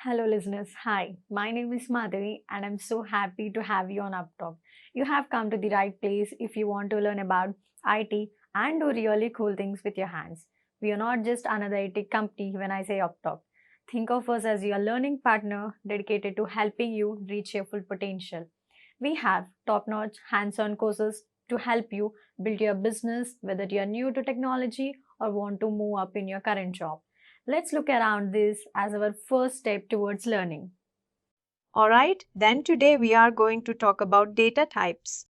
Hello, listeners. Hi, my name is Madhavi, and I'm so happy to have you on Upptalk. You have come to the right place if you want to learn about IT and do really cool things with your hands. We are not just another IT company when I say Upptalk. Think of us as your learning partner dedicated to helping you reach your full potential. We have top notch hands on courses to help you build your business, whether you're new to technology or want to move up in your current job. Let's look around this as our first step towards learning. Alright, then today we are going to talk about data types.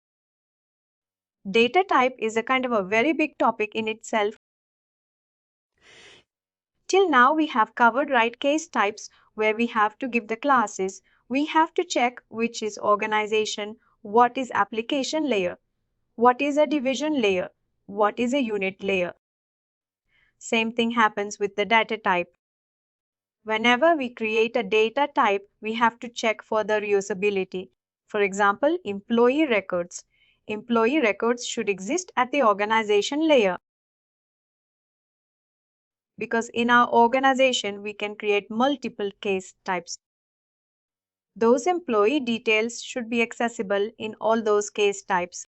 Data type is a kind of a very big topic in itself. Till now we have covered case types where we have to give the classes. We have to check which is organization, what is application layer, what is a division layer, what is a unit layer. Same thing happens with the data type. Whenever we create a data type, we have to check for the reusability. For example, employee records. Employee records should exist at the organization layer. Because in our organization, we can create multiple case types. Those employee details should be accessible in all those case types.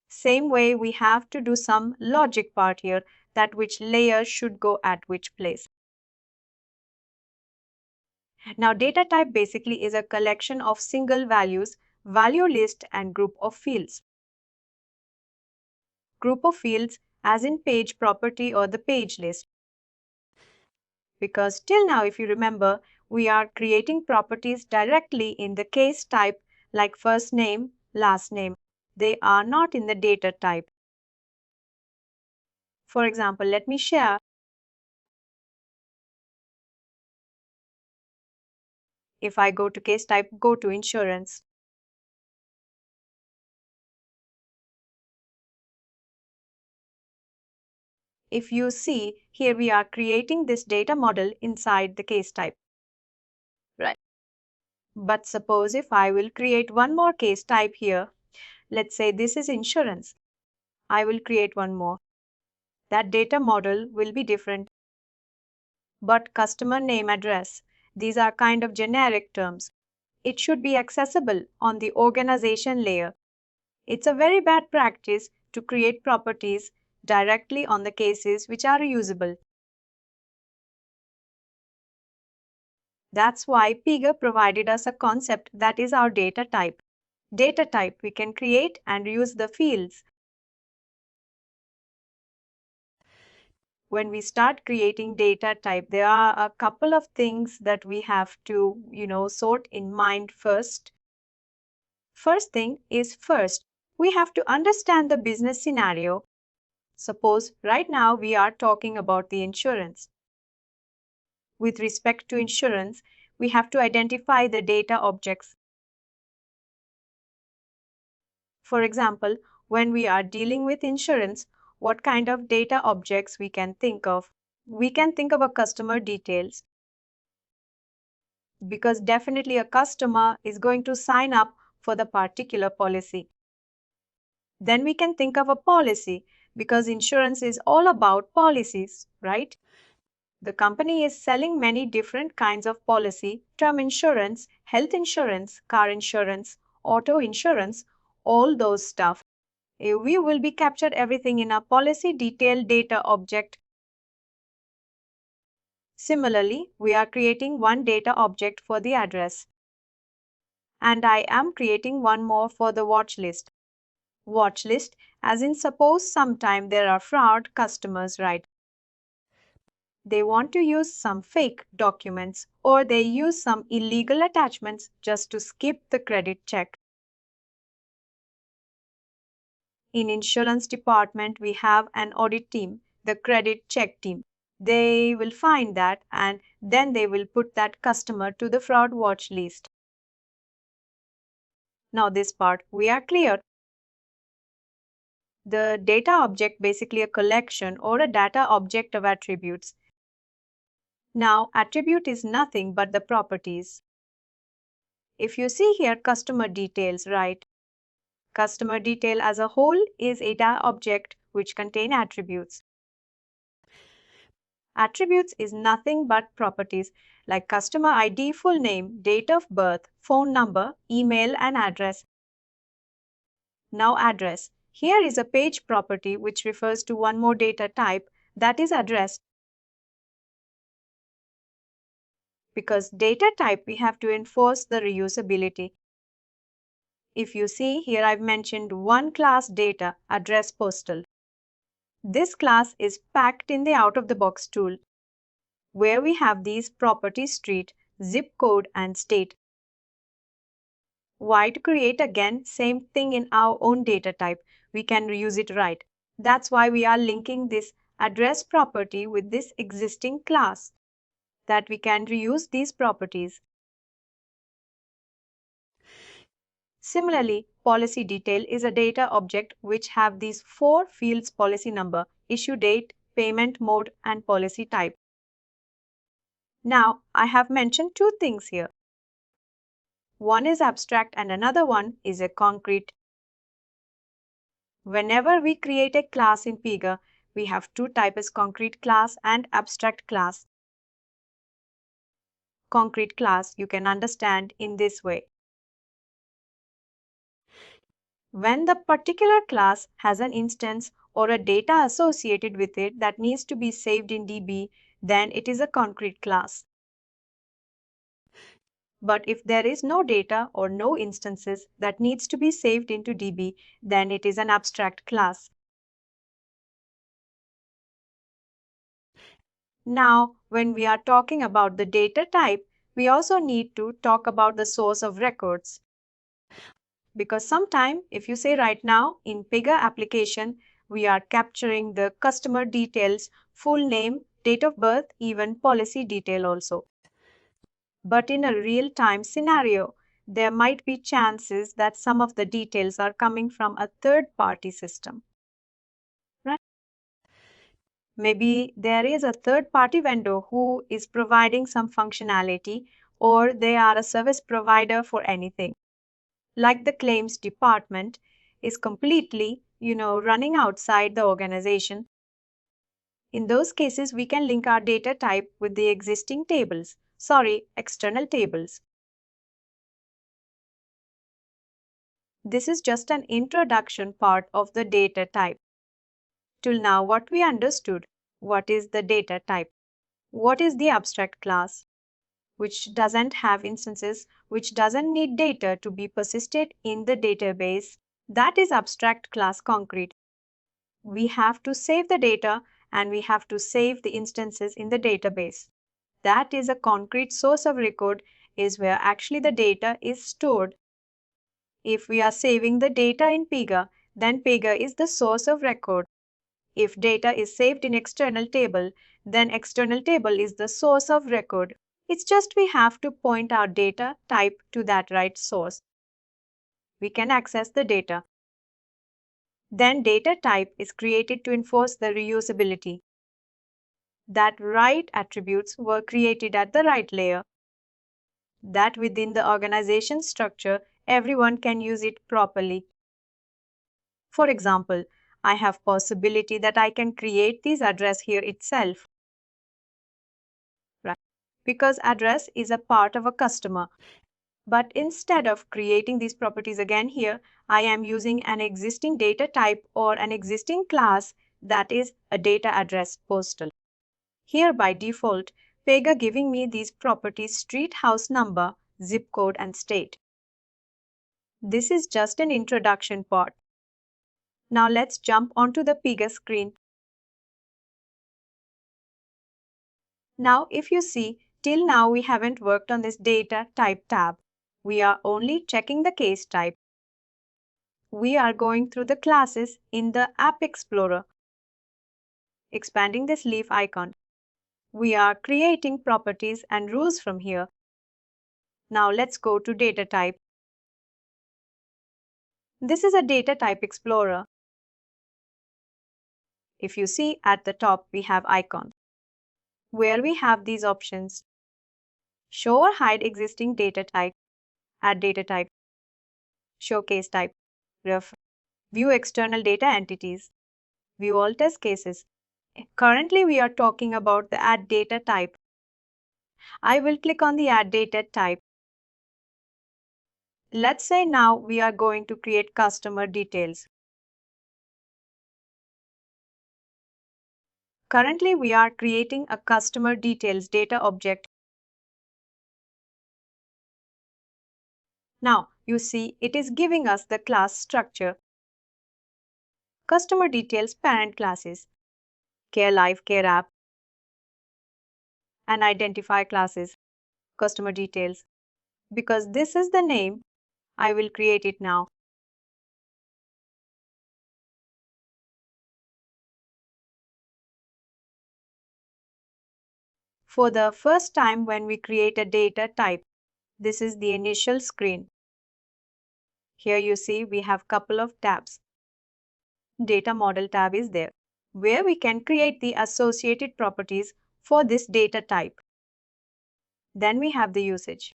Same way, we have to do some logic part here, that which layer should go at which place. Now, data type basically is a collection of single values, value list, and group of fields. Group of fields as in page property or the page list. Because till now, if you remember, we are creating properties directly in the case type like first name, last name. They are not in the data type. For example, let me share. If I go to case type, go to insurance. If you see, here we are creating this data model inside the case type. Right. But suppose if I will create one more case type here, let's say this is insurance. I will create one more. That data model will be different. But customer name address, these are kind of generic terms. It should be accessible on the organization layer. It's a very bad practice to create properties directly on the cases which are reusable. That's why Pega provided us a concept that is our data type. Data type, we can create and reuse the fields. When we start creating data type, there are a couple of things that we have to, sort in mind first. First thing is first, we have to understand the business scenario. Suppose right now we are talking about the insurance. With respect to insurance, we have to identify the data objects. For example, when we are dealing with insurance, what kind of data objects we can think of? We can think of a customer details, because definitely a customer is going to sign up for the particular policy. Then we can think of a policy, because insurance is all about policies, right? The company is selling many different kinds of policy, term insurance, health insurance, car insurance, auto insurance, all those stuff. We will be captured everything in a policy detail data object. Similarly, we are creating one data object for the address. And I am creating one more for the watch list. Watch list, as in suppose sometime there are fraud customers, right? They want to use some fake documents or they use some illegal attachments just to skip the credit check. In insurance department, we have an audit team, the credit check team. They will find that and then they will put that customer to the fraud watch list. Now this part we are clear. The data object basically a collection or a data object of attributes. Now, attribute is nothing but the properties. If you see here customer details, right? Customer detail as a whole is a data object which contain attributes. Attributes is nothing but properties like customer ID, full name, date of birth, phone number, email, and address. Now address. Here is a page property which refers to one more data type, that is address. Because data type, we have to enforce the reusability. If you see here, I've mentioned one class data, address postal. This class is packed in the out-of-the-box tool, where we have these properties street, zip code, and state. Why to create again same thing in our own data type? We can reuse it, right? That's why we are linking this address property with this existing class, that we can reuse these properties. Similarly, policy detail is a data object which have these 4 fields: policy number, issue date, payment mode, and policy type. Now, I have mentioned 2 things here. One is abstract and another one is a concrete. Whenever we create a class in Pega, we have 2 types: concrete class and abstract class. Concrete class you can understand in this way. When the particular class has an instance or a data associated with it that needs to be saved in DB, then it is a concrete class. But if there is no data or no instances that needs to be saved into DB, then it is an abstract class. Now, when we are talking about the data type, we also need to talk about the source of records. Because sometime, if you say right now in Pega application, we are capturing the customer details, full name, date of birth, even policy detail also. But in a real-time scenario, there might be chances that some of the details are coming from a third-party system. Right? Maybe there is a third-party vendor who is providing some functionality, or they are a service provider for anything. Like the claims department is completely, running outside the organization. In those cases, we can link our data type with the existing tables, external tables. This is just an introduction part of the data type. Till now, what we understood: what is the data type? What is the abstract class? Which doesn't have instances, which doesn't need data to be persisted in the database. That is abstract class concrete. We have to save the data and we have to save the instances in the database. That is a concrete source of record, is where actually the data is stored. If we are saving the data in Pega, then Pega is the source of record. If data is saved in external table, then external table is the source of record. It's just we have to point our data type to that right source. We can access the data. Then data type is created to enforce the reusability. That right attributes were created at the right layer. That within the organization structure, everyone can use it properly. For example, I have possibility that I can create this address here itself. Right? Because address is a part of a customer. But instead of creating these properties again here, I am using an existing data type or an existing class, that is a data address postal. Here by default, Pega giving me these properties: street, house number, zip code, and state. This is just an introduction part. Now let's jump onto the Pega screen. Now if you see, till now we haven't worked on this data type tab. We are only checking the case type. We are going through the classes in the App Explorer, expanding this leaf icon. We are creating properties and rules from here. Now let's go to data type. This is a data type explorer. If you see at the top, we have icons where we have these options: show or hide existing data type, add data type, show case type, ref, view external data entities, view all test cases. Currently, we are talking about the add data type. I will click on the Add Data Type. Let's say now we are going to create customer details. Currently, we are creating a customer details data object. Now, you see it is giving us the class structure. Customer details parent classes, Care Life, Care App, and identify classes, customer details. Because this is the name, I will create it now. For the first time when we create a data type, this is the initial screen. Here you see we have couple of tabs. Data model tab is there, where we can create the associated properties for this data type. Then we have the usage.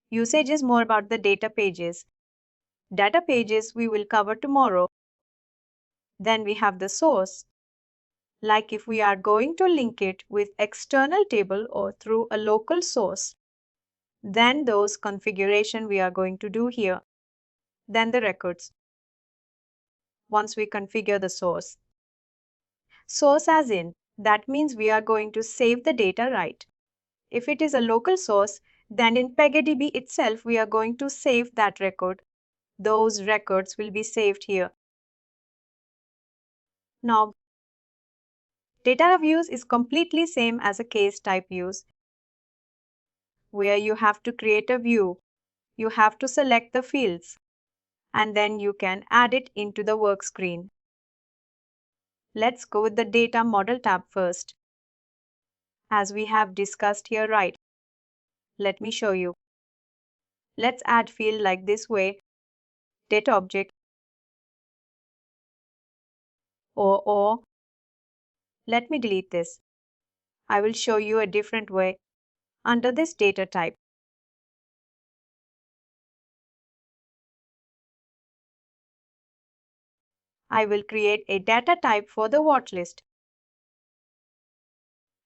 Usage is more about the data pages. Data pages we will cover tomorrow. Then we have the source. Like if we are going to link it with external table or through a local source, then those configuration we are going to do here. Then the records. Once we configure the source. Source as in, that means we are going to save the data right. If it is a local source, then in PegaDB itself we are going to save that record. Those records will be saved here. Now, data views is completely same as a case type views, where you have to create a view. You have to select the fields, and then you can add it into the work screen. Let's go with the data model tab first. As we have discussed here, right? Let me show you. Let's add field like this way. Data object or let me delete this. I will show you a different way. Under this data type, I will create a data type for the watch list.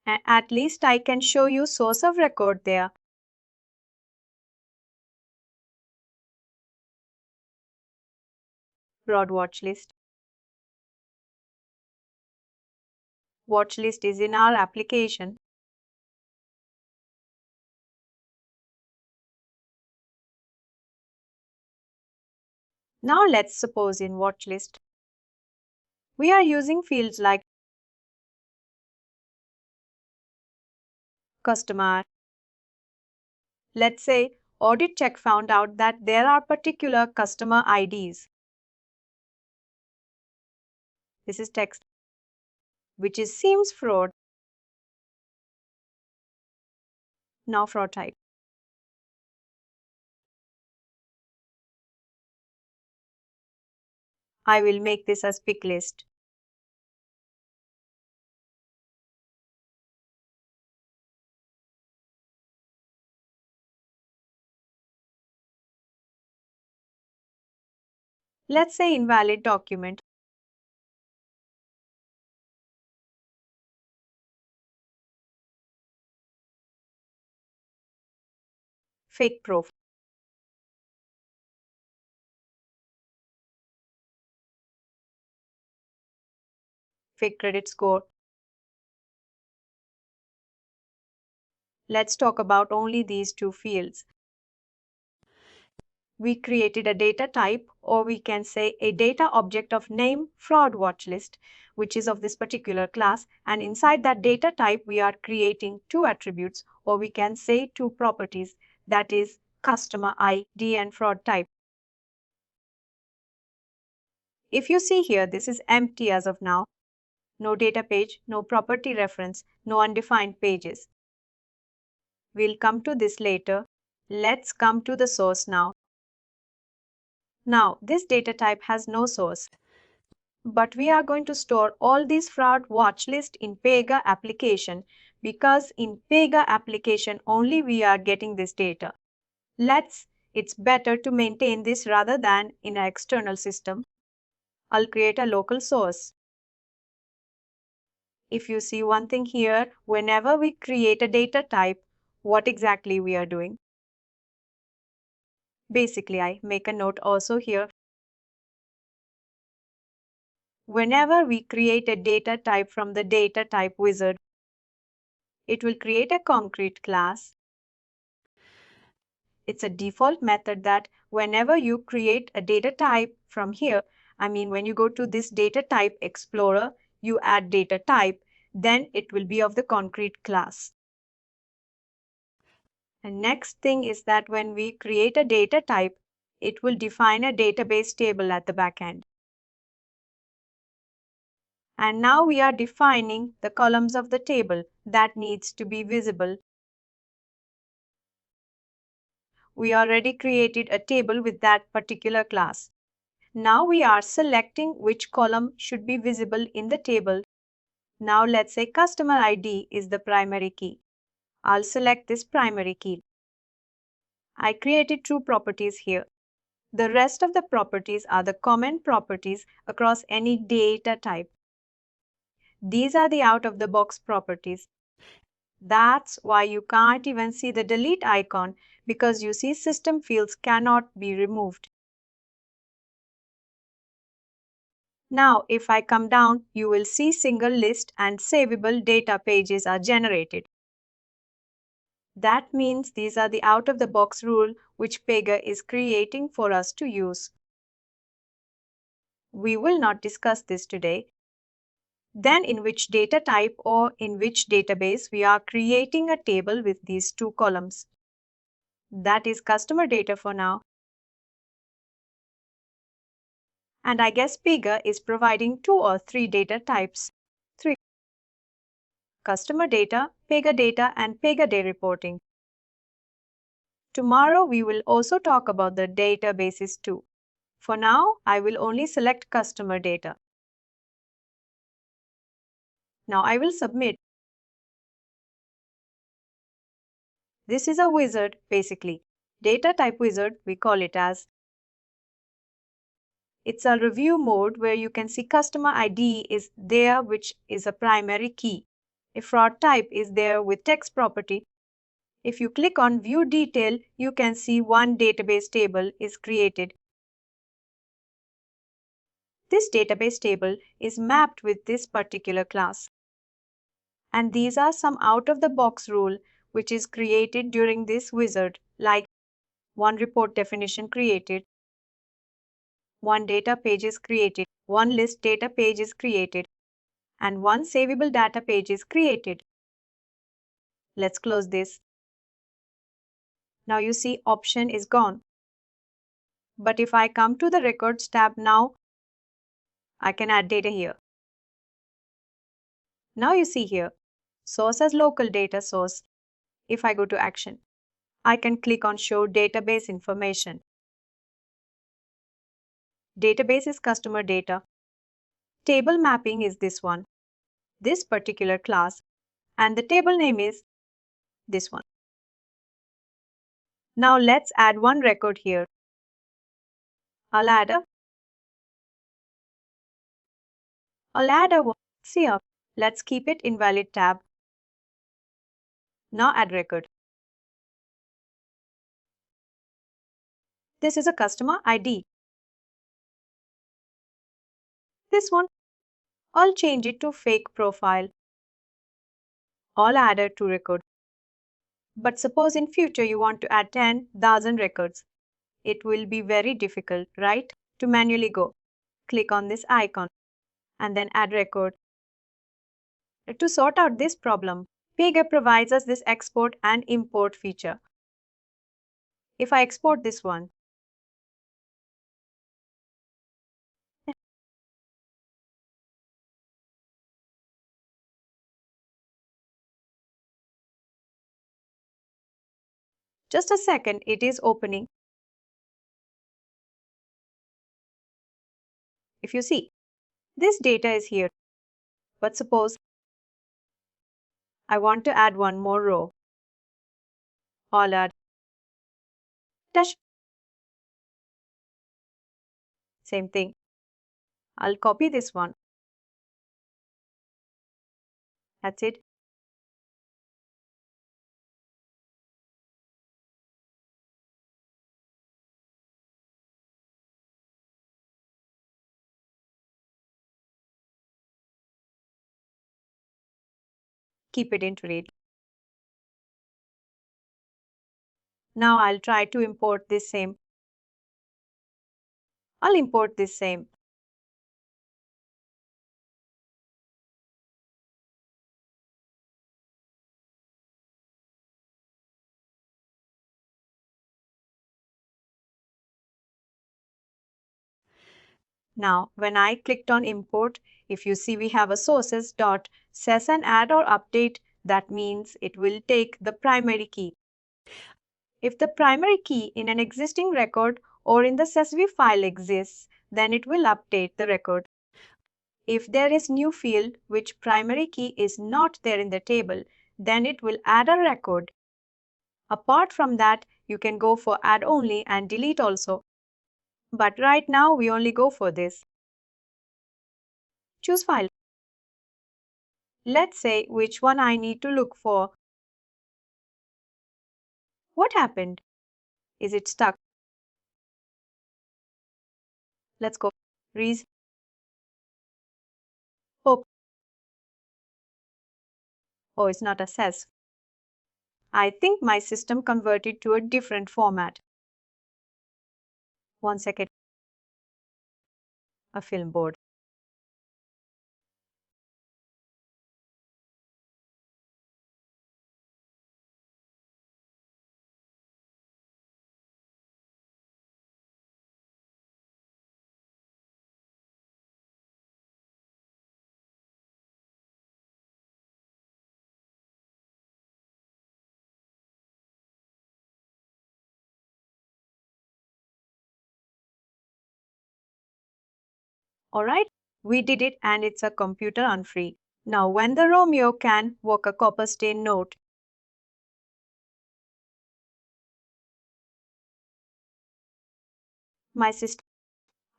At least I can show you source of record there. Broad watch list. Watch list is in our application. Now let's suppose in watch list, we are using fields like customer. Let's say audit check found out that there are particular customer IDs. This is text, which seems fraud. Now fraud type. I will make this as pick list. Let's say invalid document. Fake proof. Fake credit score. Let's talk about only these two fields. We created a data type, or we can say a data object of name fraud watch list, which is of this particular class. And inside that data type, we are creating two attributes, or we can say two properties, that is customer ID and fraud type. If you see here, this is empty as of now. No data page, no property reference, no undefined pages. We'll come to this later. Let's come to the source now. Now, this data type has no source, but we are going to store all these fraud watch list in Pega application, because in Pega application only we are getting this data. It's better to maintain this rather than in an external system. I'll create a local source. If you see one thing here, whenever we create a data type, what exactly we are doing? Basically, I make a note also here. Whenever we create a data type from the data type wizard, it will create a concrete class. It's a default method that whenever you create a data type from here, when you go to this data type explorer, you add data type, then it will be of the concrete class. And next thing is that when we create a data type, it will define a database table at the back end. And now we are defining the columns of the table that needs to be visible. We already created a table with that particular class. Now we are selecting which column should be visible in the table. Now let's say customer ID is the primary key. I'll select this primary key. I created two properties here. The rest of the properties are the common properties across any data type. These are the out-of-the-box properties. That's why you can't even see the delete icon, because you see system fields cannot be removed. Now, if I come down, you will see single list and savable data pages are generated. That means these are the out-of-the-box rule which Pega is creating for us to use. We will not discuss this today. Then in which data type or in which database we are creating a table with these two columns. That is customer data for now. And I guess Pega is providing 2 or 3 data types. 3. Customer data, Pega data, and Pega day reporting. Tomorrow we will also talk about the databases too. For now, I will only select customer data. Now I will submit. This is a wizard basically. Data type wizard we call it as. It's a review mode where you can see customer ID is there, which is a primary key. If fraud type is there with text property. If you click on view detail, you can see one database table is created. This database table is mapped with this particular class. And these are some out-of-the-box rule which is created during this wizard, like one report definition created, one data page is created, one list data page is created, and one savable data page is created. Let's close this. Now you see option is gone. But if I come to the records tab now, I can add data here. Now you see here, source as local data source. If I go to action, I can click on show database information. Database is customer data. Table mapping is this one, this particular class, and the table name is this one. Now let's add one record here. I'll add a see up. Let's keep it invalid tab. Now add record. This is a customer ID. This one, I'll change it to fake profile. I'll add it to record. But suppose in future you want to add 10,000 records. It will be very difficult, right? To manually go. Click on this icon and then add record. To sort out this problem, Pega provides us this export and import feature. If I export this one, just a second, it is opening. If you see, this data is here. But suppose I want to add one more row. I'll add dash. Same thing. I'll copy this one. That's it. Keep it into read. Now I'll try to import this same. I'll import this same. Now, when I clicked on import, if you see we have a sources dot says an add or update, that means it will take the primary key. If the primary key in an existing record or in the CSV file exists, then it will update the record. If there is new field which primary key is not there in the table, then it will add a record. Apart from that, you can go for add only and delete also. But right now we only go for this. Choose file. Let's say which one I need to look for. What happened? Is it stuck? Let's go. Reese. Oh, oh, it's not a CSV. I think my system converted to a different format. 1 second. A film board. Alright, we did it and it's a computer unfree. Now when the Romeo can work a copper stain note, my system,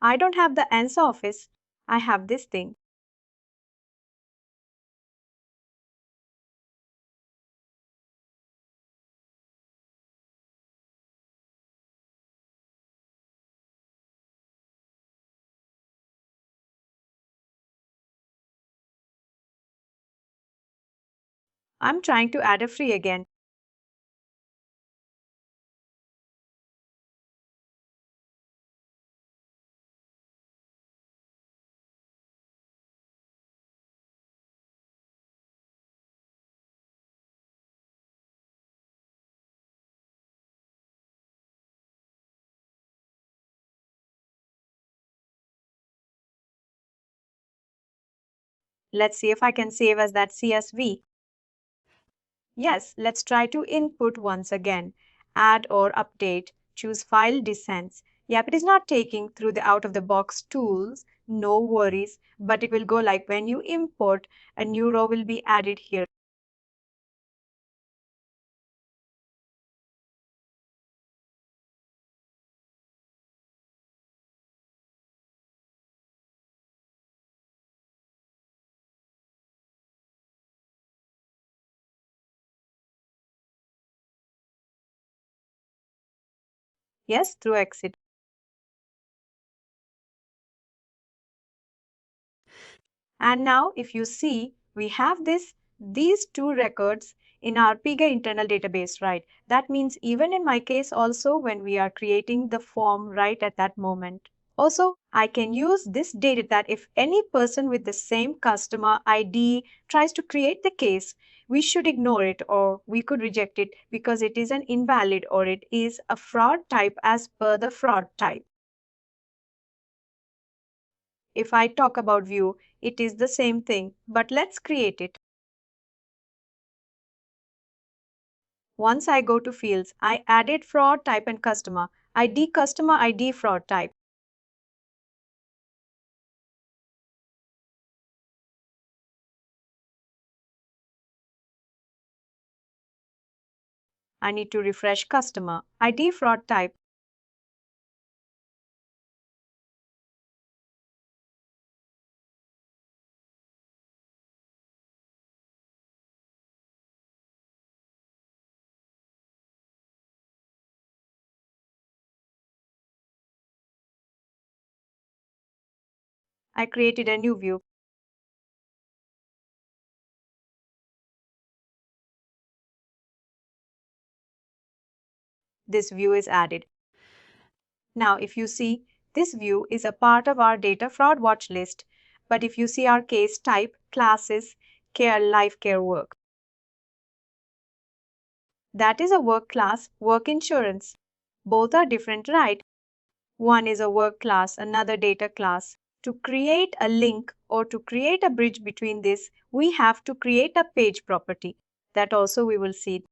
I don't have the answer office, I have this thing. I'm trying to add a free again. Let's see if I can save as that CSV. Yes, let's try to input once again. Add or update. Choose file descents. Yep, it is not taking through the out of the box tools. No worries, but it will go like when you import, a new row will be added here. Yes, through exit. And now if you see, we have these two records in our Pega internal database, right? That means even in my case also when we are creating the form right at that moment. Also, I can use this data that if any person with the same customer ID tries to create the case, we should ignore it or we could reject it because it is an invalid or it is a fraud type as per the fraud type. If I talk about view, it is the same thing, but let's create it. Once I go to fields, I added fraud type and customer ID fraud type. I need to refresh customer ID fraud type. I created a new view. This view is added. Now, if you see, this view is a part of our data fraud watch list. But if you see our case type, classes, care, life care, work. That is a work class, work insurance. Both are different, right? One is a work class, another data class. To create a link or to create a bridge between this, we have to create a page property. That also we will see.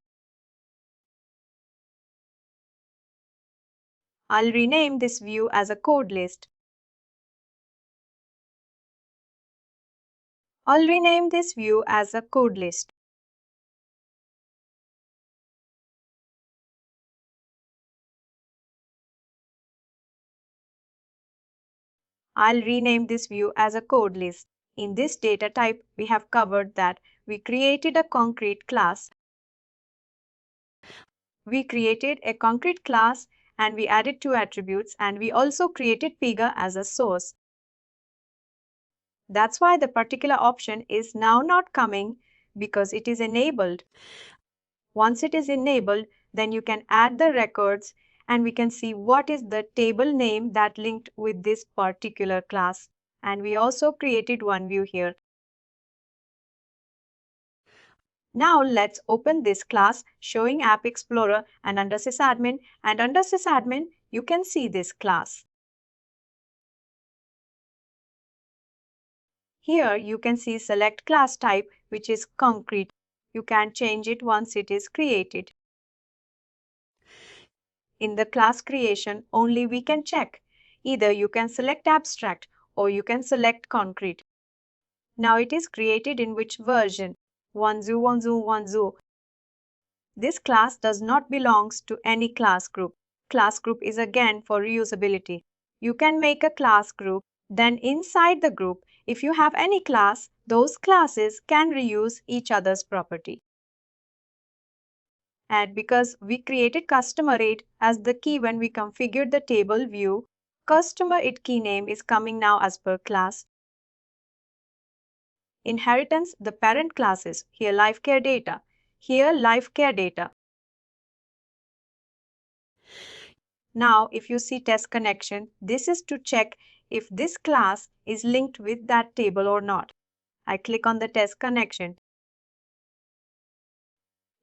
I'll rename this view as a code list. I'll rename this view as a code list. I'll rename this view as a code list. In this data type, we have covered that we created a concrete class. We created a concrete class and we added two attributes, and we also created Pega as a source. That's why the particular option is now not coming because it is enabled. Once it is enabled, then you can add the records and we can see what is the table name that linked with this particular class. And we also created one view here. Now let's open this class showing App Explorer and under sysadmin, and under sysadmin you can see this class. Here you can see select class type, which is concrete. You can change it once it is created. In the class creation, only we can check. Either you can select abstract or you can select concrete. Now it is created in which version? 1.0.1.0.1.0. This class does not belongs to any class group. Class group is again for reusability. You can make a class group, then inside the group, if you have any class, those classes can reuse each other's property. And because we created customer id as the key when we configured the table view, customer id key name is coming now as per class. Inheritance, the parent classes, here life care data, here life care data. Now, if you see test connection, this is to check if this class is linked with that table or not. I click on the test connection.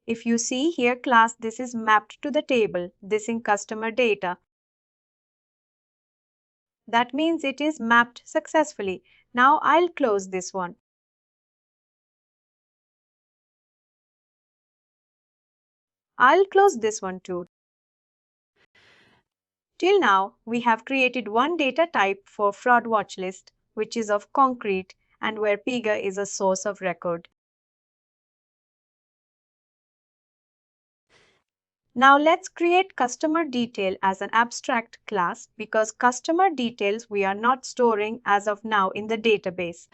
If you see here class, this is mapped to the table, this in customer data. That means it is mapped successfully. Now I'll close this one. I'll close this one too. Till now, we have created one data type for fraud watch list, which is of concrete and where Pega is a source of record. Now let's create customer detail as an abstract class because customer details we are not storing as of now in the database.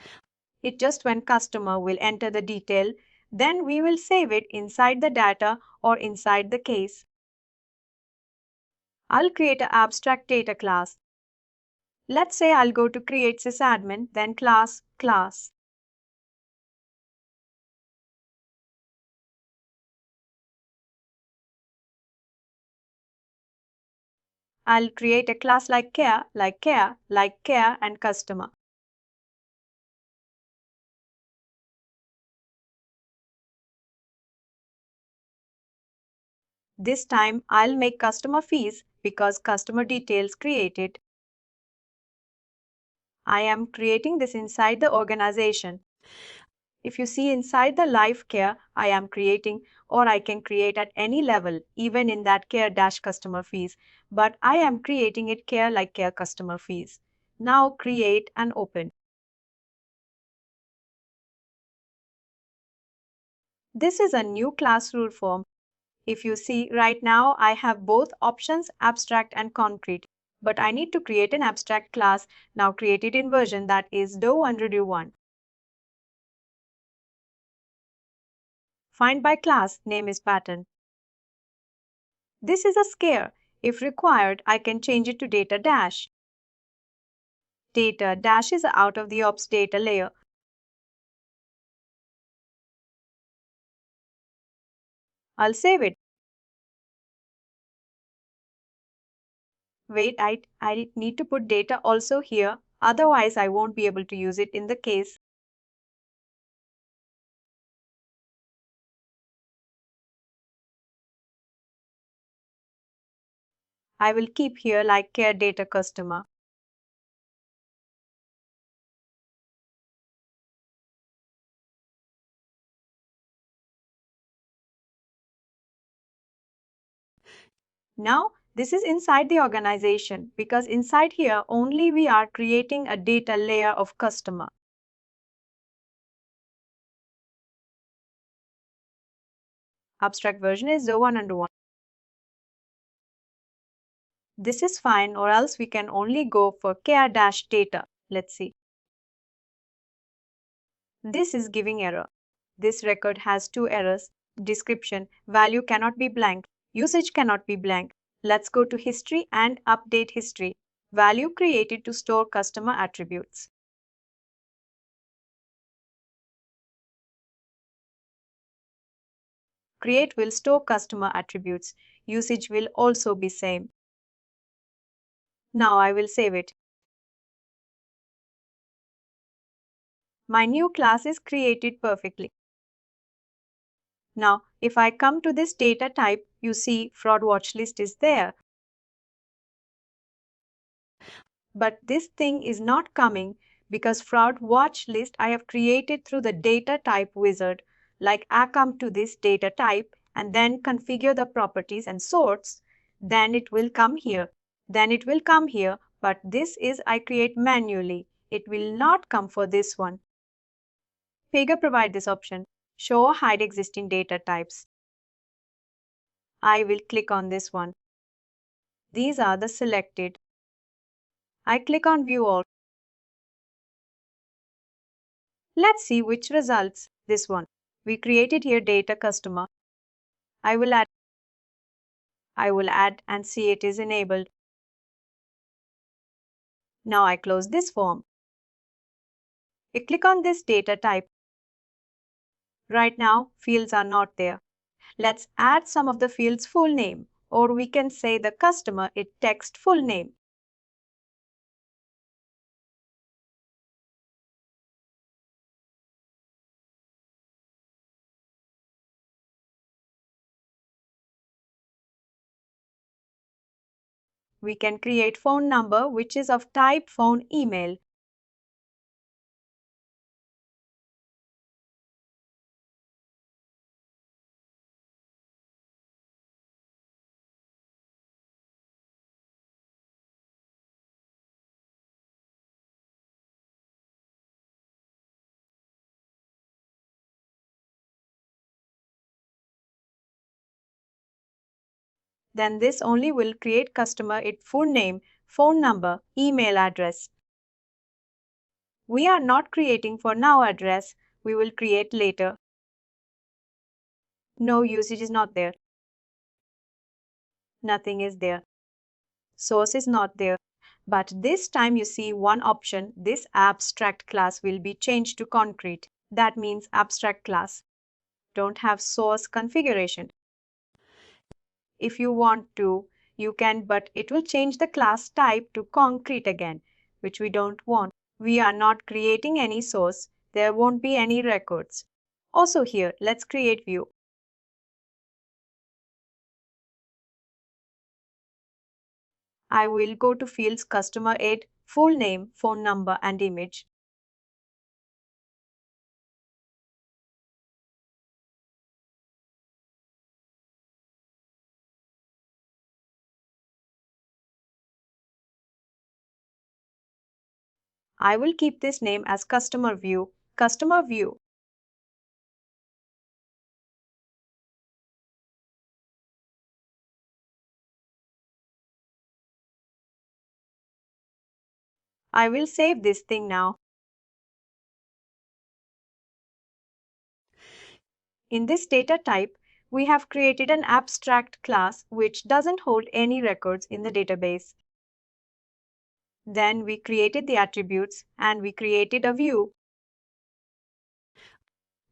It just when customer will enter the detail, then we will save it inside the data or inside the case. I'll create an abstract data class. Let's say I'll go to create sysadmin, then class. I'll create a class like care, and customer. This time I'll make customer fees because customer details created. I am creating this inside the organization. If you see inside the life care, I am creating, or I can create at any level, even in that care dash customer fees, but I am creating it care customer fees. Now create and open. This is a new class rule form. If you see right now, I have both options, abstract and concrete, but I need to create an abstract class now created in version that is do100u1. Find by class, name is pattern. This is a scare. If required, I can change it to data dash. Data dash is out of the ops data layer. I'll save it. Wait, I need to put data also here, otherwise I won't be able to use it in the case. I will keep here like care data customer. Now, this is inside the organization because inside here only we are creating a data layer of customer. Abstract version is 01 This is fine, or else we can only go for care-data. Let's see. This is giving error. This record has two errors. Description, value cannot be blank. Usage cannot be blank. Let's go to history and update history. Value created to store customer attributes. Create will store customer attributes. Usage will also be same. Now I will save it. My new class is created perfectly. Now, if I come to this data type, you see fraud watch list is there. But this thing is not coming because fraud watch list I have created through the data type wizard. Like I come to this data type and then configure the properties and sorts, then it will come here. Then it will come here, but this is I create manually. It will not come for this one. Pega provide this option, show or hide existing data types. I will click on this one. These are the selected. I click on view all. Let's see which results. This one. We created here data customer. I will add and see it is enabled. Now I close this form. I click on this data type. Right now, fields are not there. Let's add some of the fields' full name, or we can say the customer it text full name. We can create phone number which is of type phone email. Then this only will create customer it full name, phone number, email address. We are not creating for now address, we will create later. No usage is not there. Nothing is there. Source is not there. But this time you see one option, this abstract class will be changed to concrete. That means abstract class don't have source configuration. If you want to, you can, but it will change the class type to concrete again, which we don't want. We are not creating any source. There won't be any records. Also here, let's create view. I will go to fields customer aid, full name, phone number and image. I will keep this name as customer view. Customer view. I will save this thing now. In this data type, we have created an abstract class which doesn't hold any records in the database. Then we created the attributes and we created a view.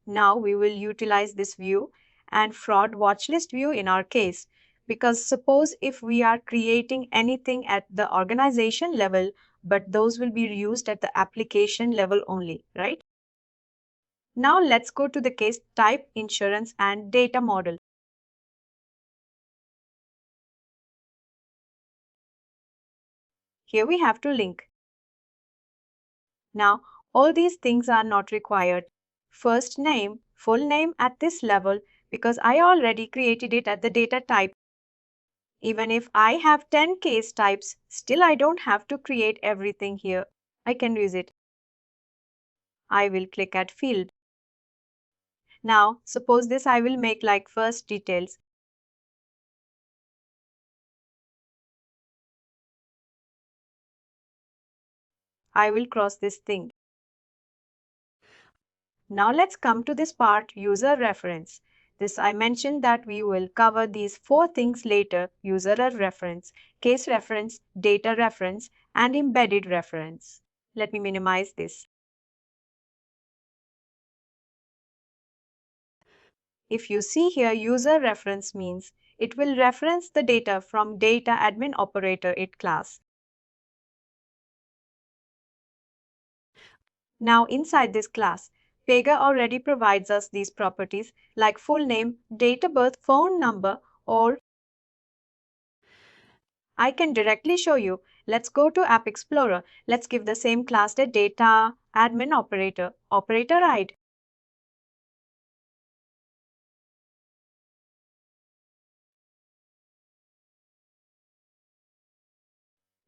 Now we will utilize this view and fraud watchlist view in our case, because suppose if we are creating anything at the organization level, but those will be used at the application level only, right? Now let's go to the case type, insurance and data model. Here we have to link. Now, all these things are not required. First name, full name at this level, because I already created it at the data type. Even if I have 10 case types, still I don't have to create everything here. I can use it. I will click at field. Now, suppose this I will make like first details. I will cross this thing. Now let's come to this part, user reference. This I mentioned that we will cover these four things later: user reference, case reference, data reference, and embedded reference. Let me minimize this. If you see here, user reference means it will reference the data from data admin operator it class. Now inside this class, Pega already provides us these properties like full name, date of birth, phone number, or I can directly show you. Let's go to App Explorer. Let's give the same class the data admin operator, operator ID.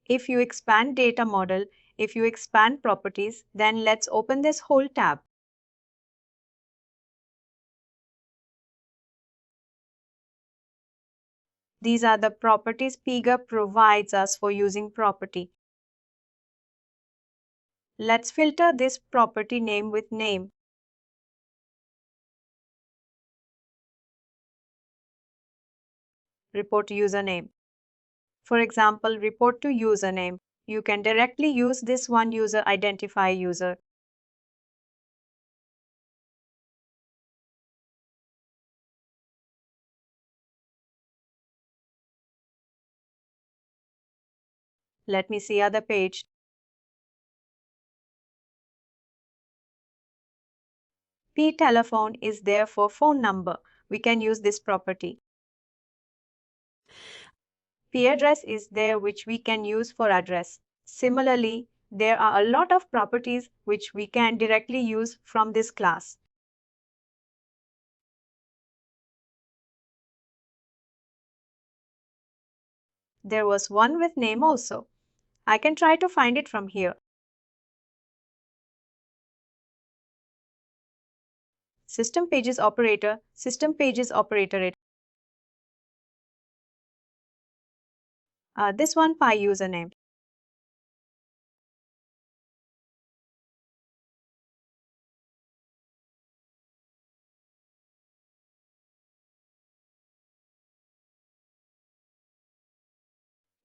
If you expand data model, if you expand properties, then let's open this whole tab. These are the properties Pega provides us for using property. Let's filter this property name with name. Report username. For example, report to username. You can directly use this one user identify user. Let me see other page. P telephone is there for phone number. We can use this property. P address is there which we can use for address. Similarly, there are a lot of properties which we can directly use from this class. There was one with name also. I can try to find it from here. System pages operator, system pages operator. This one Pi username.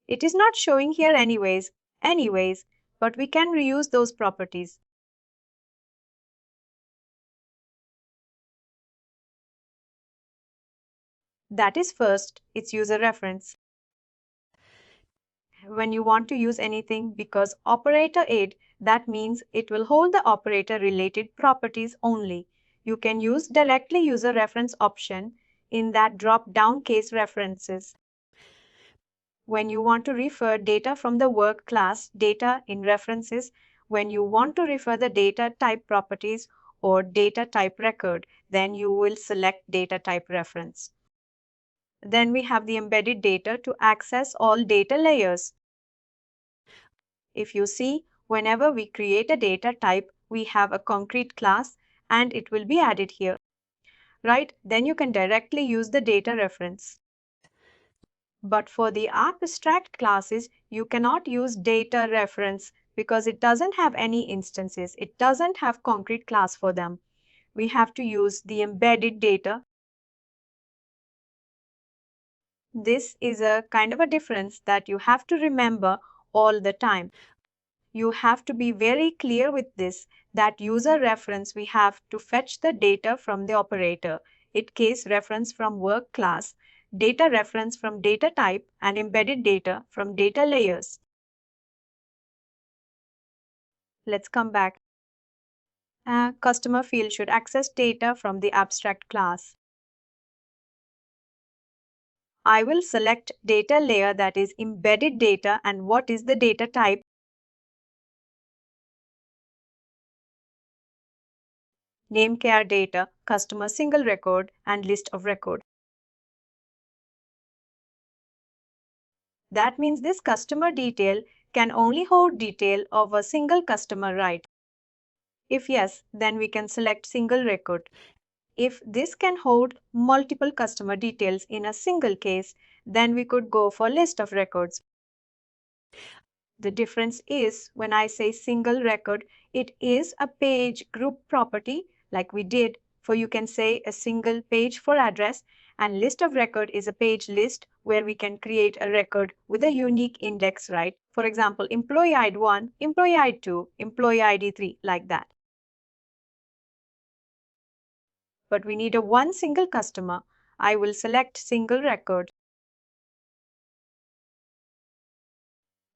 It is not showing here anyways, but we can reuse those properties. That is first, its user reference. When you want to use anything, because operator aid, that means it will hold the operator related properties only. You can use directly user reference option in that drop down case references. When you want to refer data from the work class data in references, when you want to refer the data type properties or data type record, then you will select data type reference. Then we have the embedded data to access all data layers. If you see, whenever we create a data type, we have a concrete class and it will be added here, right? Then you can directly use the data reference. But for the abstract classes, you cannot use data reference because it doesn't have any instances. It doesn't have concrete class for them. We have to use the embedded data. This is a kind of a difference that you have to remember all the time. you have to be very clear with this, that user reference we have to fetch the data from the operator, it case reference from work class, data reference from data type, and embedded data from data layers. Let's come back. Customer field should access data from the abstract class. I will select data layer, that is embedded data, and what is the data type. Name care data, customer single record, and list of record. That means this customer detail can only hold detail of a single customer, right? If yes, then we can select single record. If this can hold multiple customer details in a single case, then we could go for list of records. The difference is when I say single record, it is a page group property like we did, for you can say a single page for address, and list of record is a page list where we can create a record with a unique index, right? For example, employee ID 1, employee ID 2, employee ID 3, like that. But we need a one single customer. I will select single record.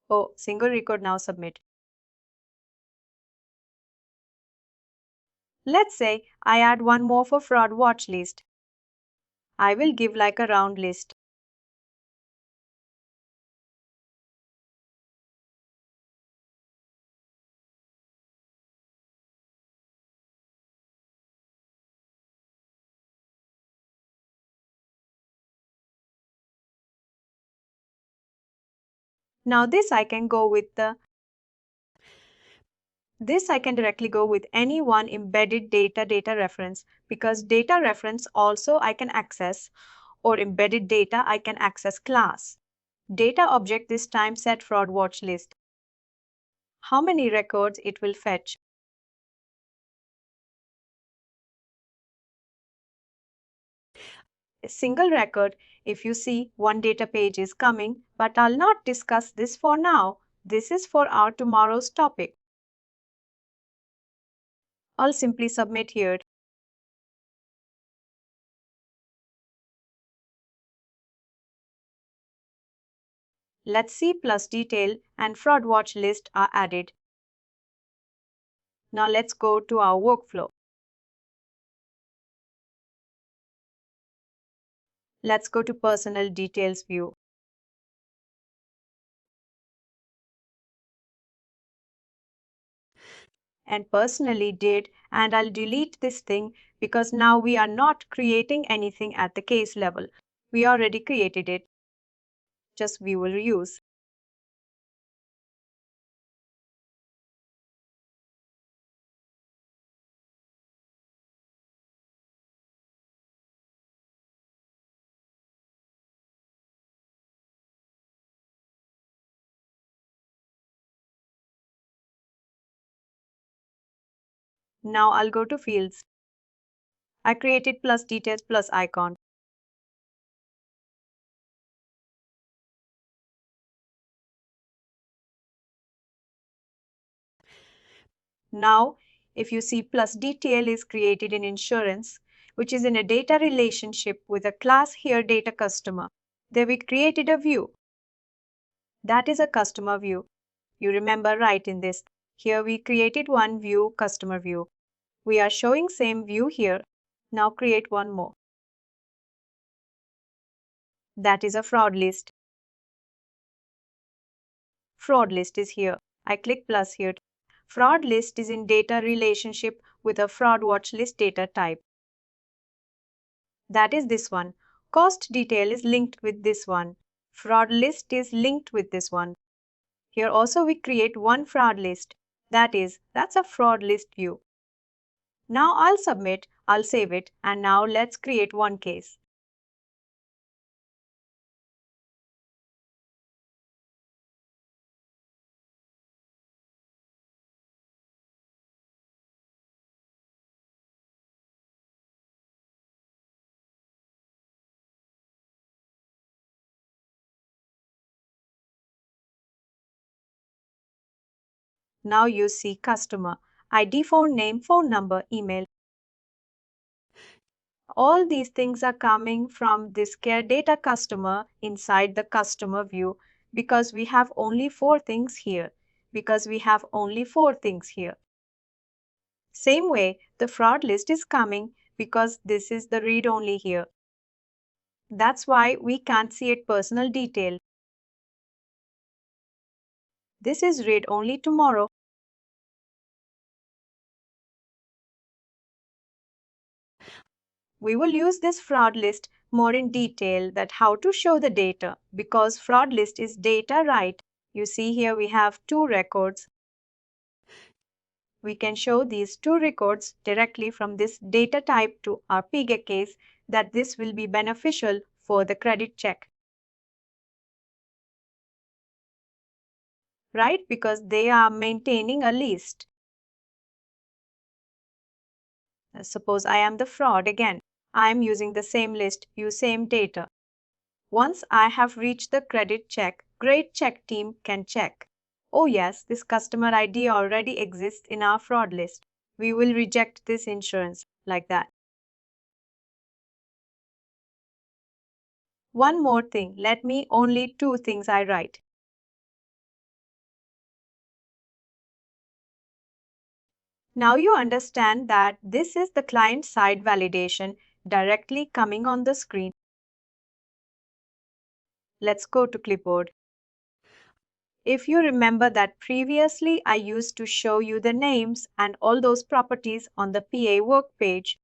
Oh, single record, now submit. Let's say I add one more for fraud watch list. I will give like a round list. Now this I can directly go with any one embedded data reference, because data reference also I can access, or embedded data I can access class. Data object this time set fraud watch list. How many records it will fetch? A single record. If you see one data page is coming, but I'll not discuss this for now. This is for our tomorrow's topic. I'll simply submit here. Let's see plus detail and fraud watch list are added. Now let's go to our workflow. Let's go to personal details view. And personally did, and I'll delete this thing because now we are not creating anything at the case level. We already created it. Just we will use. Now I'll go to fields. I created plus details plus icon. Now, if you see plus detail is created in insurance, which is in a data relationship with a class here data customer. There we created a view. That is a customer view. You remember right in this. Here we created one view, customer view. We are showing same view here. Now create one more. That is a fraud list. Fraud list is here. I click plus here. Fraud list is in data relationship with a fraud watch list data type. That is this one. Cost detail is linked with this one. Fraud list is linked with this one. Here also we create one fraud list. That's a fraud list view. Now I'll submit, I'll save it, and now let's create one case. Now you see customer, ID, phone name, phone number, email. All these things are coming from this care data customer inside the customer view because we have only four things here. Same way, the fraud list is coming because this is the read only here. That's why we can't see it personal detail. This is read only tomorrow. We will use this fraud list more in detail that how to show the data because fraud list is data, right? You see here we have two records. We can show these two records directly from this data type to our Pega case that this will be beneficial for the credit check. Right? Because they are maintaining a list. Suppose I am the fraud again. I am using the same list, use same data. Once I have reached the credit check, great check team can check. Oh yes, this customer ID already exists in our fraud list. We will reject this insurance like that. One more thing, let me only two things I write. Now you understand that this is the client-side validation directly coming on the screen. Let's go to clipboard. If you remember that previously I used to show you the names and all those properties on the PA work page.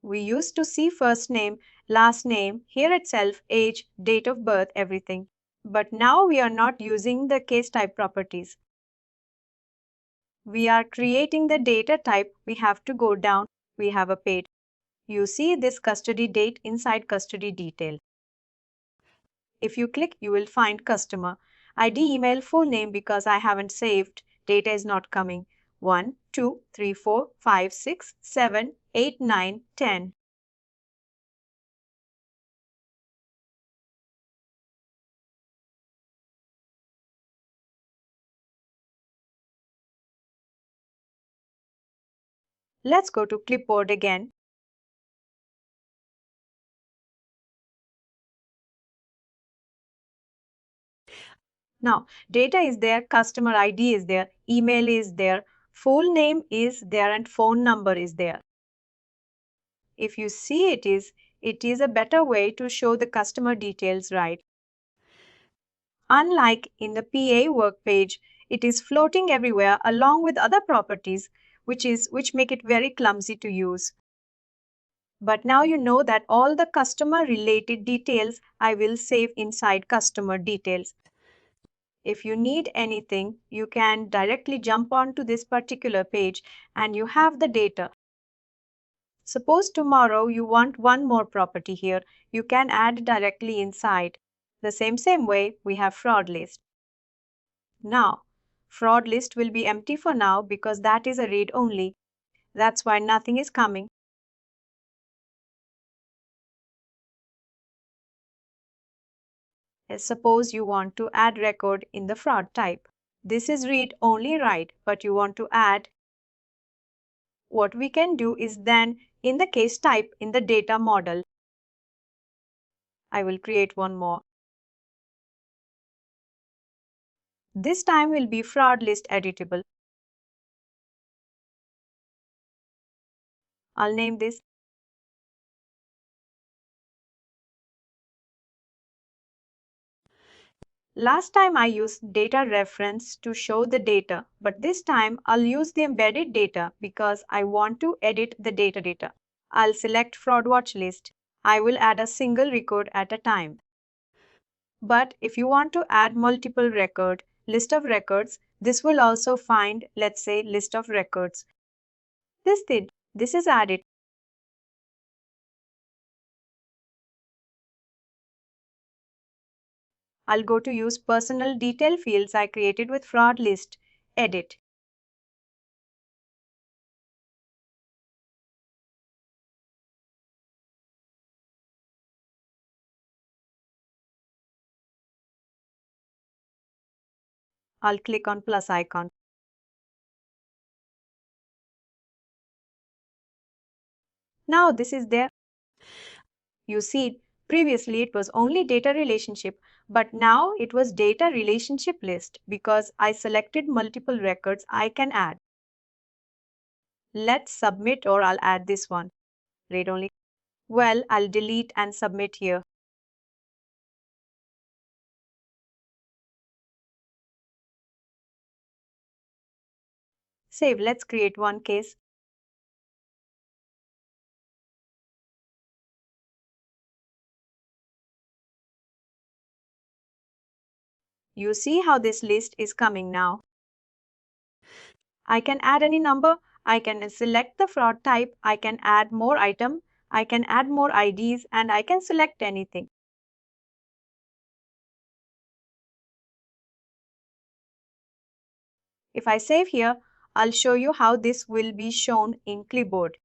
We used to see first name, last name, here itself, age, date of birth, everything. But now we are not using the case type properties. We are creating the data type. We have to go down. We have a page. You see this custody date inside custody detail. If you click, you will find customer. ID, email, full name because I haven't saved. Data is not coming. 1, 2, 3, 4, 5, 6, 7, 8, 9, 10. Let's go to clipboard again. Now, data is there, customer ID is there, email is there, full name is there, and phone number is there. If you see it is a better way to show the customer details, right? Unlike in the PA work page, it is floating everywhere along with other properties, which make it very clumsy to use. But now you know that all the customer related details I will save inside customer details. If you need anything, you can directly jump onto this particular page and you have the data. Suppose tomorrow you want one more property here, you can add directly inside. The same way we have fraud list. Now, fraud list will be empty for now because that is a read only. That's why nothing is coming. Suppose you want to add record in the fraud type. This is read only, right? But you want to add. What we can do is then in the case type in the data model, I will create one more. This time will be fraud list editable. I'll name this. Last time I used data reference to show the data, but this time I'll use the embedded data because I want to edit the data. I'll select fraud watch list. I will add a single record at a time. But if you want to add multiple list of records, this will also find, let's say, list of records. This is added. I'll go to use personal detail fields I created with fraud list. Edit. I'll click on plus icon. Now this is there. You see, previously it was only data relationship, but now it was data relationship list because I selected multiple records I can add. Let's submit, or I'll add this one. Read only. Well, I'll delete and submit here. Save. Let's create one case. You see how this list is coming now. I can add any number. I can select the fraud type. I can add more item. I can add more IDs, and I can select anything. If I save here, I'll show you how this will be shown in clipboard.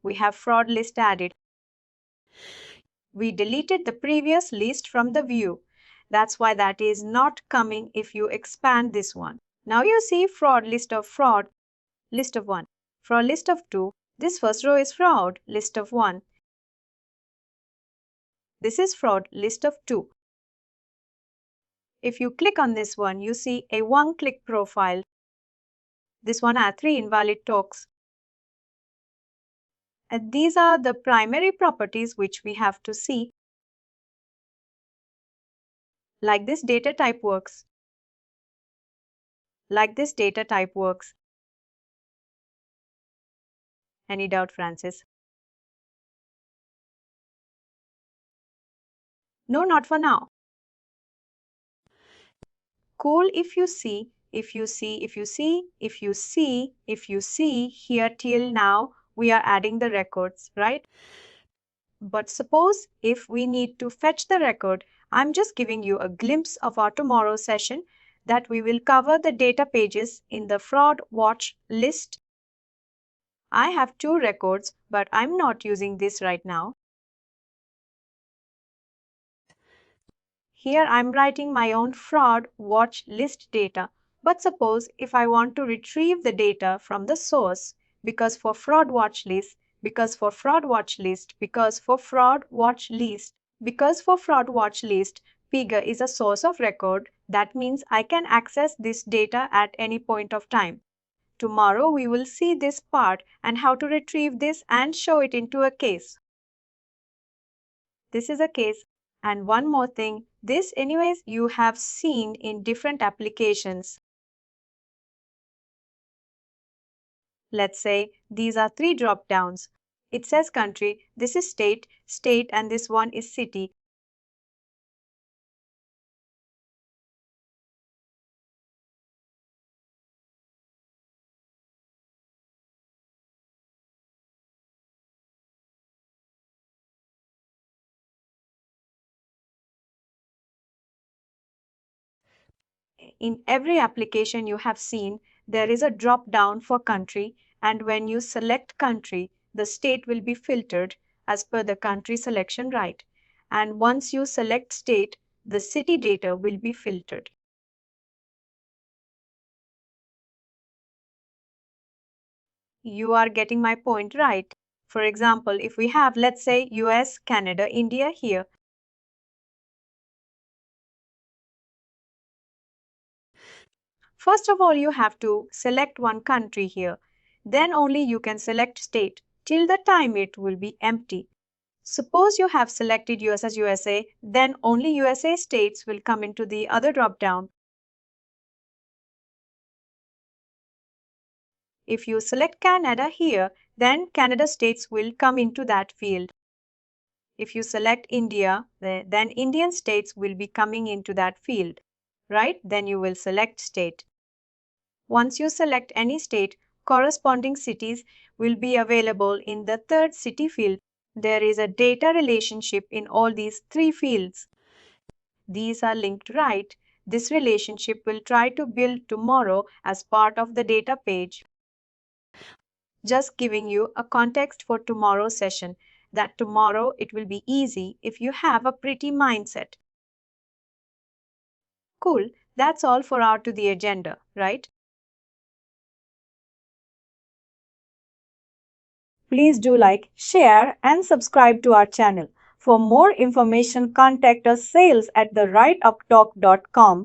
We have fraud list added. We deleted the previous list from the view. That's why that is not coming if you expand this one. Now you see fraud, list of 1. Fraud list of 2. This first row is fraud, list of 1. This is fraud, list of 2. If you click on this one, you see a one-click profile. This one has 3 invalid tokens. And these are the primary properties which we have to see. Like this data type works. Like this data type works. Any doubt, Francis? No, not for now. Cool if you see here till now we are adding the records, right? But suppose if we need to fetch the record, I'm just giving you a glimpse of our tomorrow session that we will cover the data pages in the fraud watch list. I have 2 records, but I'm not using this right now. Here I'm writing my own fraud watch list data. But suppose if I want to retrieve the data from the source, because for fraud watch list, Pega is a source of record. That means I can access this data at any point of time. Tomorrow we will see this part and how to retrieve this and show it into a case. This is a case. And one more thing, this anyways you have seen in different applications. Let's say these are 3 drop downs. It says country, this is state, and this one is city. In every application you have seen, there is a drop down for country, and when you select country, the state will be filtered as per the country selection right. And once you select state, the city data will be filtered. You are getting my point, right? For example, if we have, let's say, US, Canada, India here. First of all, you have to select one country here. Then only you can select state. Till the time it will be empty. Suppose you have selected US as USA, then only USA states will come into the other drop down. If you select Canada here, then Canada states will come into that field. If you select India, then Indian states will be coming into that field, right? Then you will select state. Once you select any state, corresponding cities will be available in the third city field. There is a data relationship in all these three fields. These are linked right. This relationship will try to build tomorrow as part of the data page. Just giving you a context for tomorrow's session, that tomorrow it will be easy if you have a pretty mindset. Cool, that's all for our to the agenda, right? Please do like, share, and subscribe to our channel. For more information, contact us sales@therightuptalk.com.